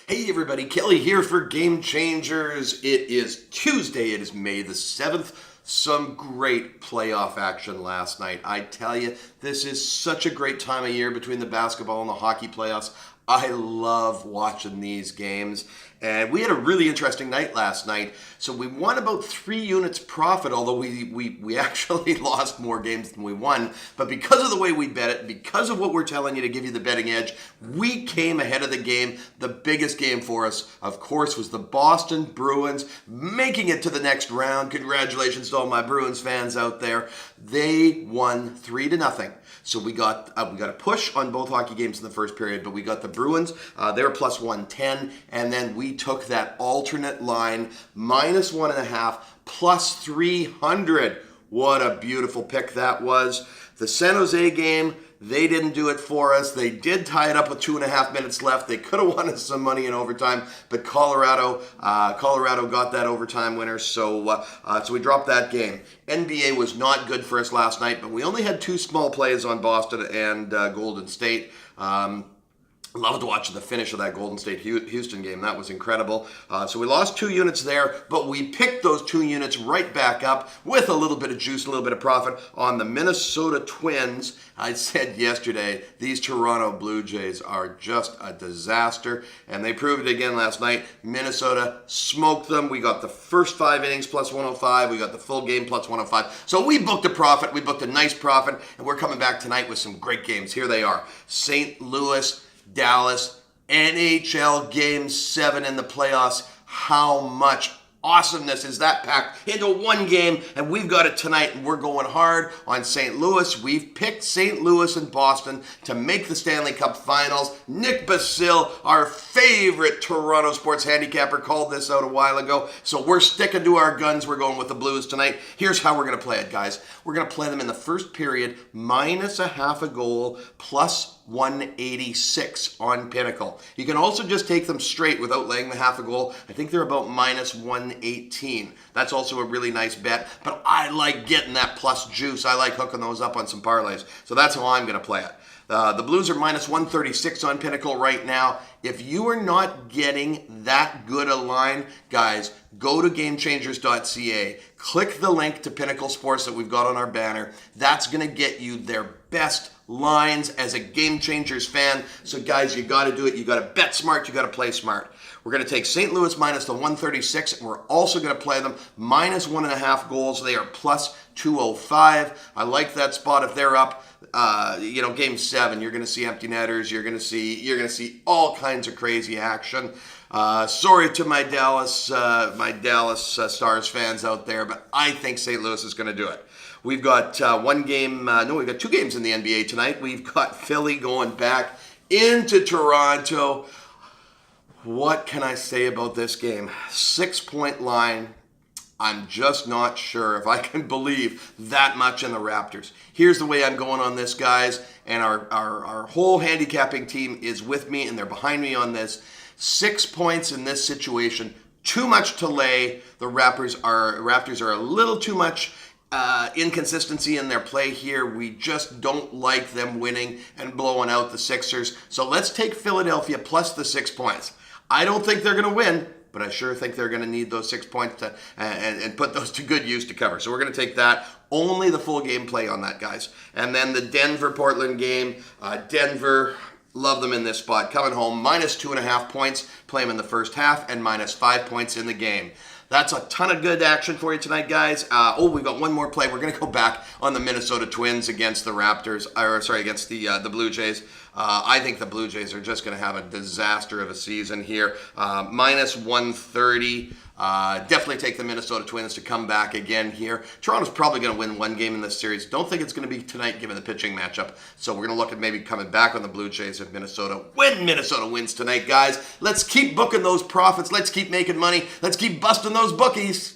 Hey everybody, Kelly here for Game Changers. It is Tuesday, it is May the 7th. Some great playoff action last night. I tell you, this is such a great time of year between the basketball and the hockey playoffs. I love watching these games. And we had a really interesting night last night. So we won about 3 units profit, although we actually lost more games than we won. But because of the way we bet it, because of what we're telling you to give you the betting edge, we came ahead of the game. The biggest game for us, of course, was the Boston Bruins making it to the next round. Congratulations to all my Bruins fans out there. They won 3-0. So we got a push on both hockey games in the first period, but we got the Bruins. They were plus 110, and then we took that alternate line, minus 1.5, plus 300. What a beautiful pick that was. The San Jose game, they didn't do it for us. They did tie it up with 2.5 minutes left. They could have won us some money in overtime, but Colorado got that overtime winner, so we dropped that game. NBA was not good for us last night, but we only had 2 small plays on Boston and Golden State. Loved watching the finish of that Golden State Houston game. That was incredible. So we lost 2 units there, but we picked those 2 units right back up with a little bit of juice, a little bit of profit on the Minnesota Twins. I said yesterday, these Toronto Blue Jays are just a disaster, and they proved it again last night. Minnesota smoked them. We got the first 5 innings plus 105. We got the full game plus 105. So we booked a profit. We booked a nice profit, and we're coming back tonight with some great games. Here they are. St. Louis, Dallas, NHL Game 7 in the playoffs. How much awesomeness is that packed into one game? And we've got it tonight, and we're going hard on St. Louis. We've picked St. Louis and Boston to make the Stanley Cup Finals. Nick Basil, our favorite Toronto sports handicapper, called this out a while ago. So we're sticking to our guns. We're going with the Blues tonight. Here's how we're going to play it, guys. We're going to play them in the first period, minus a half a goal, plus 186 on Pinnacle. You can also just take them straight without laying the half a goal. I think they're about minus 118. That's also a really nice bet, but I like getting that plus juice. I like hooking those up on some parlays. So that's how I'm going to play it. The Blues are minus 136 on Pinnacle right now. If you are not getting that good a line, guys, go to gamechangers.ca. Click the link to Pinnacle Sports that we've got on our banner. That's going to get you their best lines as a Game Changers fan. So guys, you got to do it. You got to bet smart. You got to play smart. We're going to take St. Louis minus the 136, and we're also going to play them minus 1.5 goals. They are plus 205. I like that spot. If they're up, Game 7, you're going to see empty netters. You're going to see all kinds of crazy action. Sorry to my Dallas Stars fans out there, but I think St. Louis is going to do it. We've got we've got 2 games in the NBA tonight. We've got Philly going back into Toronto. What can I say about this game? 6-point line. I'm just not sure if I can believe that much in the Raptors. Here's the way I'm going on this, guys, and our whole handicapping team is with me, and they're behind me on this. 6 points in this situation, too much to lay. The Raptors are a little too much inconsistency in their play here. We just don't like them winning and blowing out the Sixers. So let's take Philadelphia plus the 6 points. I don't think they're going to win, but I sure think they're going to need those 6 points and put those to good use to cover. So we're going to take that. Only the full game play on that, guys. And then the Denver-Portland game. Denver, love them in this spot. Coming home, minus 2.5 points. Play them in the first half, and minus 5 points in the game. That's a ton of good action for you tonight, guys. We've got one more play. We're going to go back on the Minnesota Twins against the against the Blue Jays. I think the Blue Jays are just going to have a disaster of a season here. Minus 130. Definitely take the Minnesota Twins to come back again here. Toronto's probably going to win 1 game in this series. Don't think it's going to be tonight given the pitching matchup. So we're going to look at maybe coming back on the Blue Jays if Minnesota wins tonight, guys. Let's keep booking those profits. Let's keep making money. Let's keep busting those bookies.